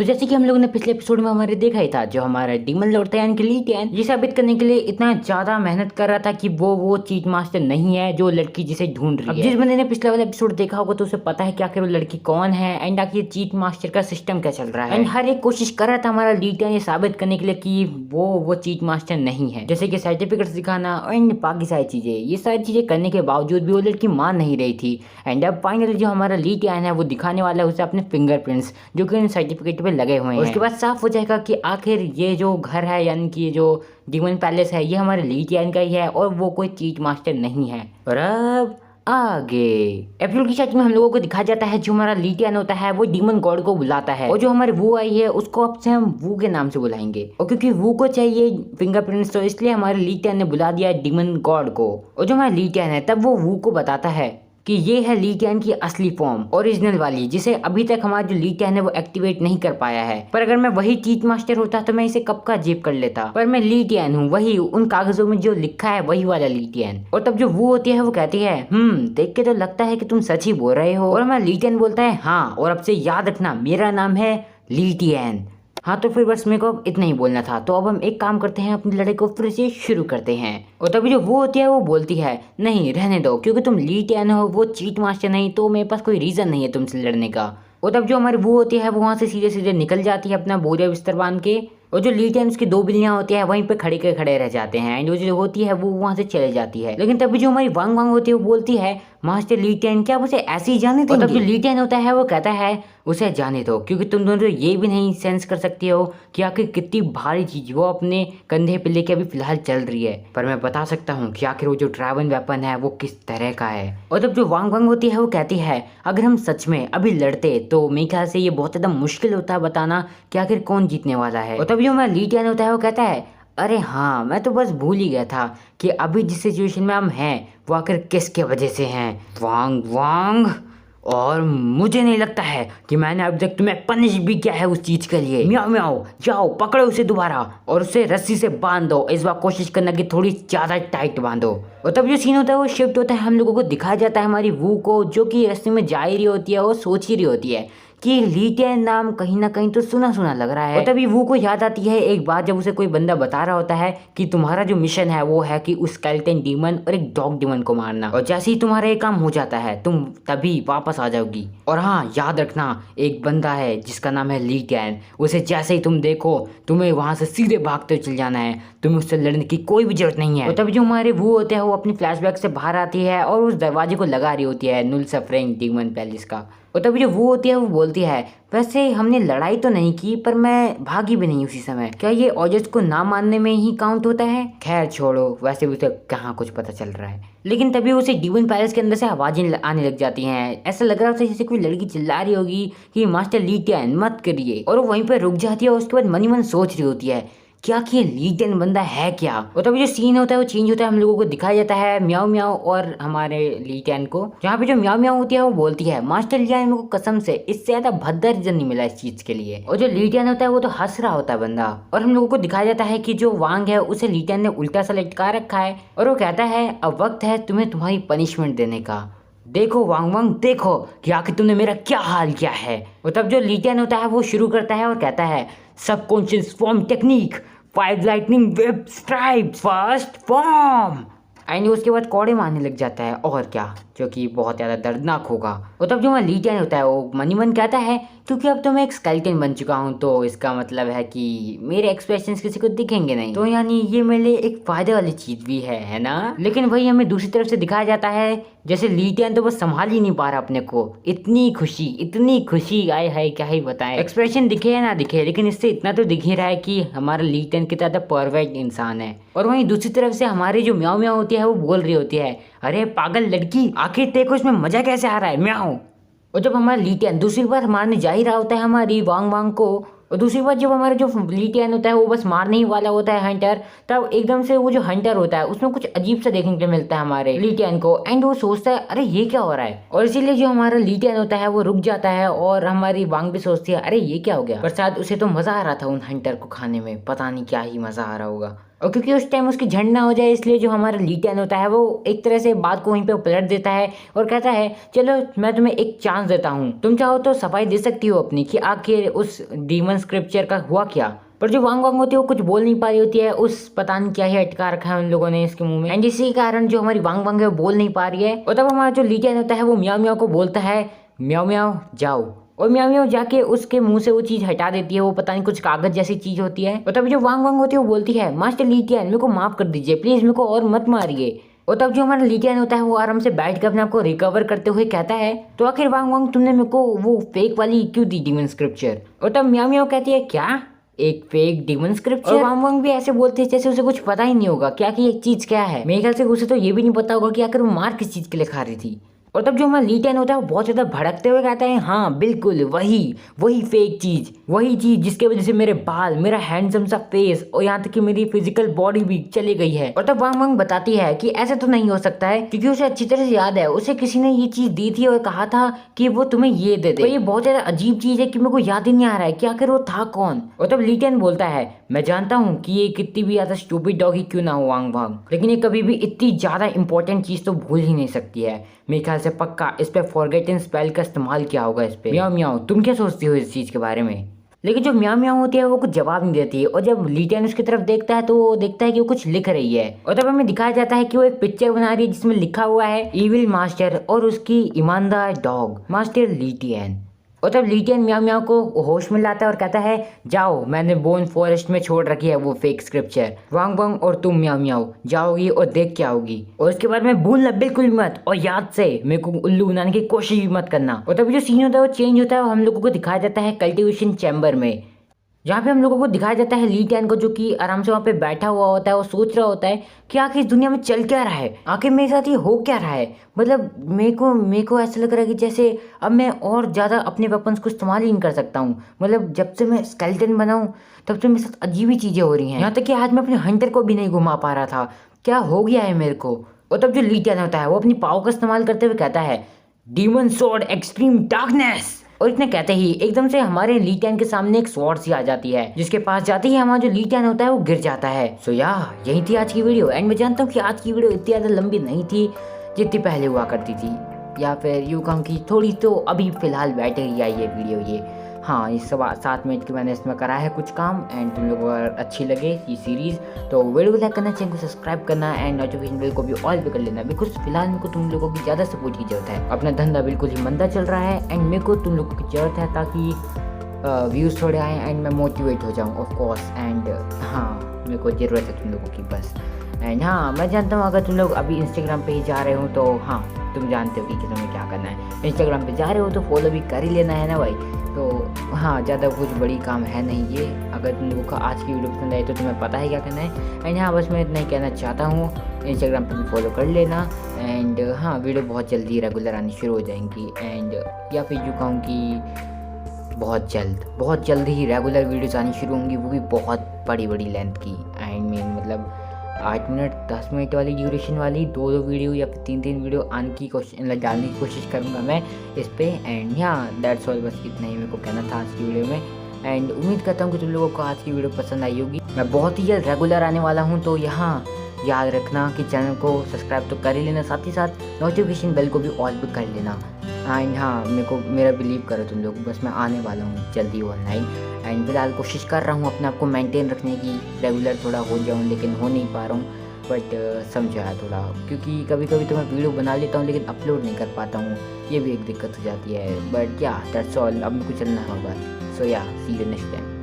तो जैसे कि हम लोगों ने पिछले एपिसोड में हमारे देखा ही था, जो हमारा डीमन लॉर्ड था यानी कि ली टियान ये साबित करने के लिए इतना ज्यादा मेहनत कर रहा था कि वो चीट मास्टर नहीं है जो लड़की जिसे ढूंढ रही है। जिस बंदे ने पिछला वाला एपिसोड देखा होगा तो उसे पता है कि आखिर वो लड़की कौन है एंड आखिर चीट मास्टर का सिस्टम क्या चल रहा है। एंड हर एक कोशिश कर रहा था हमारा ली टियान ये साबित करने के लिए कि वो चीट मास्टर नहीं है, जैसे कि सर्टिफिकेट्स दिखाना एंड बाकी सारी चीजें। ये सारी चीजें करने के बावजूद भी वो लड़की मान नहीं रही थी। एंड अब फाइनली जो हमारा ली टियान है वो दिखाने वाला है उसे अपने फिंगरप्रिंट्स जो कि सर्टिफिकेट पे लगे हुए हैं। उसके बाद साफ हो जाएगा कि आखिर ये जो घर है यानी कि ये जो डीमन पैलेस है ये हमारे ली टियान का ही है और वो कोई चीट मास्टर नहीं है। और अब आगे एपिसोड की स्टार्टिंग में हम लोगों को दिखाया जाता है जो हमारा ली टियान होता है वो डीमन गॉड को बुलाता है और जो हमारी वू आई है उसको अब से हम वू के नाम से बुलाएंगे। और क्योंकि वू को चाहिए फिंगरप्रिंट्स तो इसलिए हमारे ली टियान ने बुला दिया डीमन गॉड को। और जो हमारा ली टियान है तब वो वू को बताता है कि ये है ली टियान की असली फॉर्म ओरिजिनल वाली, जिसे अभी तक हमारा जो ली टियान है वो एक्टिवेट नहीं कर पाया है। पर अगर मैं वही चीट मास्टर होता तो मैं इसे कब का जेब कर लेता, पर मैं ली टियान हूँ, वही उन कागजों में जो लिखा है वही वाला ली टियान। और तब जो वो होती है वो कहती है देख के तो लगता है कि तुम सच ही बोल रहे हो। और हमारा ली टियान बोलता है हाँ, और अब से याद रखना मेरा नाम है ली टियान। हाँ तो फिर बस मेरे को अब इतना ही बोलना था। तो अब हम एक काम करते हैं, अपनी लड़ाई को फिर से शुरू करते हैं। और तभी जो वो होती है वो बोलती है नहीं रहने दो, क्योंकि तुम ली टियान हो, वो चीट मास्टर नहीं, तो मेरे पास कोई रीज़न नहीं है तुमसे लड़ने का। और तब जो हमारी वो होती है वो वहाँ से सीधे सीधे निकल जाती है अपना बोरिया बिस्तर बांध के। और जो ली टियान उसकी दो बिल्लियाँ होती है वहीं पे खड़े के खड़े रह जाते हैं एंड वो जो होती है वो वहाँ से चले जाती है। लेकिन तभी जो हमारी वांग वांग होती है वो बोलती है मास्टर ली टियान क्या आप उसे ऐसे ही जाने देंगे? तब जो ली टियान होता है वो कहता है उसे जाने दो, क्योंकि तुम दोनों तो ये भी नहीं सेंस कर सकती हो कि आखिर कितनी भारी चीज वो अपने कंधे पे लेके अभी फिलहाल चल रही है। पर मैं बता सकता हूँ कि आखिर वो जो ड्रैगन वेपन है वो किस तरह का है। और जब जो वांग वांग होती है वो कहती है अगर हम सच में अभी लड़ते तो मेरे ख्याल से ये बहुत ज्यादा मुश्किल होता है बताना कि आखिर कौन जीतने वाला है। और तब जो हमारा ली टियान होता है वो कहता है अरे हाँ, मैं तो बस भूल ही गया था कि अभी जिस सिचुएशन में हम हैं वो आखिर किसके वजह से हैं। वांग वांग, और मुझे नहीं लगता है कि मैंने अब तक तुम्हें पनिश भी किया है उस चीज के लिए। म्याओ म्याओ, जाओ पकड़ो उसे दोबारा और उसे रस्सी से बांध दो। इस बार कोशिश करना कि थोड़ी ज्यादा टाइट बांधो। और तब जो सीन होता है वो शिफ्ट होता है, हम लोगों को दिखाया जाता है हमारी वू को जो कि रस्सी में जा ही रही होती है और सोच ही रही होती है कि ली टियान नाम कहीं ना कहीं तो सुना सुना लग रहा है। और तभी वो को याद आती है एक बात, जब उसे कोई बंदा बता रहा होता है कि तुम्हारा जो मिशन है वो है कि उस स्केलेटन डीमन और एक डॉग डीमन को मारना, और जैसे ही तुम्हारा ये काम हो जाता है तुम तभी वापस आ जाओगी। और हाँ याद रखना एक बंदा है जिसका नाम है ली टियान, उसे जैसे ही तुम देखो तुम्हें वहां से सीधे भागते चल जाना है, तुम्हें उससे लड़ने की कोई भी जरूरत नहीं है। और तभी जो हमारे वो होते हैं वो अपनी फ्लैशबैक से बाहर आती है और उस दरवाजे को लगा रही होती है नुल सफरेंग डीमन पैलेस का। और तभी जो वो होती है वो बोलती है वैसे हमने लड़ाई तो नहीं की पर मैं भागी भी नहीं उसी समय, क्या ये ऑर्डर्स को ना मानने में ही काउंट होता है? खैर छोड़ो, वैसे भी उसे कहाँ कुछ पता चल रहा है। लेकिन तभी उसे डीमन पैलेस के अंदर से आवाजें आने लग जाती हैं। ऐसा लग रहा था जैसे कोई लड़की चिल्ला रही होगी कि मास्टर ली टियान मत करिए, और वो वहीं पर रुक जाती है और उसके बाद मन ही मन सोच रही होती है क्या कि ये ली टियान बंदा है क्या। और तभी जो सीन होता है वो चेंज होता है, हम लोगों को दिखाया जाता है म्याओ म्याओ और हमारे ली टियान को, जहाँ पे जो म्याओ म्याओ होती है वो बोलती है मास्टर ली टियान को कसम से इससे ज्यादा भद्दा रीजन नहीं मिला इस चीज के लिए। और जो ली टियान होता है वो तो हंस रहा होता है बंदा। और हम लोगों को दिखाया जाता है कि जो वांग है उसे ली टियान ने उल्टा सा लटका रखा है और वो कहता है अब वक्त है तुम्हें तुम्हारी पनिशमेंट देने का। देखो वांग वांग देखो कि आखिर तुमने मेरा क्या हाल किया है। और तब जो ली टियान होता है वो शुरू करता है और कहता है subconscious form technique 5 lightning web stripe first form, and उसके बाद कौड़े मारने लग जाता है और क्या, जो कि बहुत ज़्यादा दर्दनाक होगा। और तब जो हमारा ली टियान होता है वो मनी मन कहता है क्योंकि अब तो मैं एक स्केलेटन बन चुका हूँ तो इसका मतलब है कि मेरे एक्सप्रेशंस किसी को दिखेंगे नहीं, तो यानी ये मेरे लिए एक फायदे वाली चीज भी है ना। लेकिन वही हमें दूसरी तरफ से दिखाया जाता है जैसे ली टियान तो बस संभाल ही नहीं पा रहा अपने को, इतनी खुशी आए है क्या ही बताएं। एक्सप्रेशन दिखे या ना दिखे लेकिन इससे इतना तो दिख ही रहा है कि हमारा ली टियान कितना ज्यादा परफेक्ट इंसान है। और वहीं दूसरी तरफ से हमारी जो म्याओ म्याओ होती है वो बोल रही होती है अरे पागल लड़की आखिर तेरे को इसमें मजा कैसे आ रहा है म्याओ। और जब हमारा ली टियान दूसरी बार मारने जा ही रहा होता है हमारी वांग वांग को, और दूसरी बार जब हमारा जो ली टियान होता है वो बस मारने ही वाला होता है हंटर, तब एकदम से वो जो हंटर होता है उसमें कुछ अजीब सा देखने को मिलता है हमारे ली टियान को, एंड वो सोचता है अरे ये क्या हो रहा है। और इसीलिए जो हमारा ली टियान होता है वो रुक जाता है और हमारी वांग भी सोचती है अरे ये क्या हो गया। पर शायद उसे तो मजा आ रहा था उन हंटर को खाने में, पता नहीं क्या ही मजा आ रहा होगा। और क्योंकि उस टाइम उसकी झंड ना हो जाए इसलिए जो हमारा लीटियन होता है वो एक तरह से बात को वहीं पे पलट देता है और कहता है चलो मैं तुम्हें एक चांस देता हूँ, तुम चाहो तो सफाई दे सकती हो अपनी कि आखिर उस डीमन स्क्रिप्चर का हुआ क्या। पर जो वांग वांग होती है वो कुछ बोल नहीं पा रही होती है, उस पता नहीं क्या ही अटका रखा है उन लोगों ने इसके मुंह में, एंड इसी कारण जो हमारी वांग वांग है वो बोल नहीं पा रही है। और तब हमारा जो लीटियन होता है वो म्याओ म्याओ को बोलता है म्याओ म्याओ जाओ, और म्याओ म्याओ जाके उसके मुंह से वो चीज हटा देती है, वो पता नहीं कुछ कागज जैसी चीज होती है। और तब जो वांग वांग होती है वो बोलती है मास्टर लीटियन मेरे को माफ कर दीजिए प्लीज, मेरे को और मत मारिए। और तब जो हमारा लीटियन होता है वो आराम से बैठ कर अपने आप को रिकवर करते हुए कहता है तो आखिर वांग वांग तुमने मेरे को वो फेक वाली क्यों दी डीमन स्क्रिप्चर। और तब म्याओ म्याओ कहती है क्या एक फेक डीमन स्क्रिप्चर। और वांग वांग भी ऐसे बोलते हैं जैसे उसे कुछ पता ही नहीं होगा क्या कि एक चीज क्या है। मेरे ख्याल से उसे तो ये भी नहीं पता होगा कि आखिर वो मार किस चीज के लिए खा रही थी। और तब जो हमारा लीटियन होता है वो बहुत ज्यादा भड़कते हुए कहता है हाँ बिल्कुल वही फेक चीज, वही चीज जिसके वजह से मेरे बाल, मेरा हैंडसम सा फेस और यहाँ तक कि मेरी फिजिकल बॉडी भी चली गई है। और तब वांग वांग बताती है कि ऐसा तो नहीं हो सकता है क्योंकि उसे अच्छी तरह से याद है उसे किसी ने ये चीज दी थी और कहा था कि वो तुम्हें ये दे दे। तो ये बहुत ज्यादा अजीब चीज है कि मेरे को याद ही नहीं आ रहा है कि आखिर वो था कौन। और तब लीटियन बोलता है मैं जानता हूँ कि ये कितनी भी ज्यादा स्टूपिड डॉग ही क्यों ना हो वांग वांग, लेकिन ये कभी भी इतनी ज्यादा इंपॉर्टेंट चीज तो भूल ही नहीं सकती है। मेरे ख्याल से पक्का इस पे फॉरगेटन स्पेल का इस्तेमाल किया होगा इस पे। म्याओ म्याओ तुम क्या सोचती हो इस चीज के बारे में। लेकिन जो म्याओ म्याओ होती है वो कुछ जवाब नहीं देती है, और जब लीटियन उसकी तरफ देखता है तो वो देखता है कि वो कुछ लिख रही है। और तब हमें दिखाया जाता है कि वो एक पिक्चर बना रही है जिसमें लिखा हुआ है इविल मास्टर और उसकी ईमानदार डॉग मास्टर लीटियन। और तब लीटियन म्याओ म्याओ को होश में लाता है और कहता है जाओ मैंने बोन फॉरेस्ट में छोड़ रखी है वो फेक स्क्रिप्चर, वांग वांग और तुम म्याओ म्याओ जाओगी और देख के आओगी, और उसके बाद में भूलना बिल्कुल मत, और याद से मेरे को उल्लू बनाने की कोशिश भी मत करना। और तब जो सीन होता है वो चेंज होता है और हम लोगों को दिखाया जाता है कल्टिवेशन चैम्बर में, जहाँ पे हम लोगों को दिखाया जाता है लीटियन को जो कि आराम से वहाँ पे बैठा हुआ होता है। वो सोच रहा होता है कि आखिर इस दुनिया में चल क्या रहा है, आखिर मेरे साथ ये हो क्या रहा है। मतलब मेरे को ऐसा लग रहा है कि जैसे अब मैं और ज़्यादा अपने वेपन्स को इस्तेमाल ही नहीं कर सकता हूँ। मतलब जब से मैं स्केलेटन बना हूँ तब से मेरे साथ अजीब ही चीज़ें हो रही हैं, यहाँ तक कि आज मैं अपने हंटर को भी नहीं घुमा पा रहा था, क्या हो गया है मेरे को। और तब जो लीटियन होता है वो अपनी पावर का इस्तेमाल करते हुए कहता है डीमन स्वॉर्ड एक्सट्रीम डार्कनेस, और इतने कहते ही एकदम से हमारे लीटियन के सामने एक स्वॉर्ड सी आ जाती है, जिसके पास जाती ही हमारा जो लीटियन होता है वो गिर जाता है। सो यही थी आज की वीडियो, एंड मैं जानता हूँ कि आज की वीडियो इतनी ज़्यादा लंबी नहीं थी जितनी पहले हुआ करती थी, या फिर यूँ कहूँ कि थोड़ी तो अभी फिलहाल बैठे ही आई है वीडियो ये। हाँ, इस 7 मिनट की मैंने इसमें करा है कुछ काम, एंड तुम लोगों को अगर अच्छी लगे ये सीरीज़ तो वीडियो को लाइक करना, चैनल को सब्सक्राइब करना एंड नोटिफिकेशन बेल को भी ऑल पे कर लेना, बिकॉज फिलहाल मेरे को तुम लोगों की ज़्यादा सपोर्ट की जरूरत है। अपना धंधा बिल्कुल ही मंदा चल रहा है एंड मेरे को तुम लोगों की ज़रूरत है ताकि व्यूज़ थोड़े आए एंड मैं मोटिवेट हो जाऊँ ऑफ कोर्स। एंड हाँ, मेरे को ज़रूरत है तुम लोगों की बस। एंड हाँ, मैं जानता हूँ अगर तुम लोग अभी इंस्टाग्राम पे ही जा रहे हो तो हाँ तुम जानते हो कि तुम्हें क्या करना है, इंस्टाग्राम पे जा रहे हो तो फॉलो भी कर ही लेना है ना भाई। तो हाँ, ज़्यादा कुछ बड़ी काम है नहीं ये। अगर तुम लोगों को आज की वीडियो पसंद आई तो तुम्हें पता है क्या करना है। एंड हाँ, बस मैं इतना ही कहना चाहता हूँ, इंस्टाग्राम पे भी फॉलो कर लेना। एंड हाँ, वीडियो बहुत जल्दी रेगुलर आनी शुरू हो जाएंगी, एंड या फिर यूँ कहूँ कि बहुत जल्द ही रेगुलर वीडियोज़ आनी शुरू होंगी, वो भी बहुत बड़ी लेंथ की। आई मीन मतलब 8 मिनट 10 मिनट वाली ड्यूरेशन वाली 2 वीडियो या फिर 3 वीडियो आने की कोशिश डालने की कोशिश करूँगा मैं इस पे। एंड यहाँ दैट्स ऑल, बस इतना ही मेरे को कहना था आज की वीडियो में। एंड उम्मीद करता हूँ कि तुम लोगों को आज की वीडियो पसंद आई होगी। मैं बहुत ही जल्द रेगुलर आने वाला हूँ, तो यहाँ याद रखना कि चैनल को सब्सक्राइब तो कर ही लेना, साथ ही साथ नोटिफिकेशन बेल को भी ऑल पे कर लेना। एंड हाँ, मेरा बिलीव करो तुम लोग, बस मैं आने वाला हूँ जल्दी ऑनलाइन। एंड फिलहाल कोशिश कर रहा हूँ अपने आप को मेंटेन रखने की, रेगुलर थोड़ा हो जाऊँ, लेकिन हो नहीं पा रहा हूँ। बट समझा है थोड़ा, क्योंकि कभी कभी तो मैं वीडियो बना लेता हूँ लेकिन अपलोड नहीं कर पाता हूँ, ये भी एक दिक्कत हो जाती है। बट या दैट्स ऑल, अब मेरे को चलना होगा। सो या सी यू नेक्स्ट टाइम।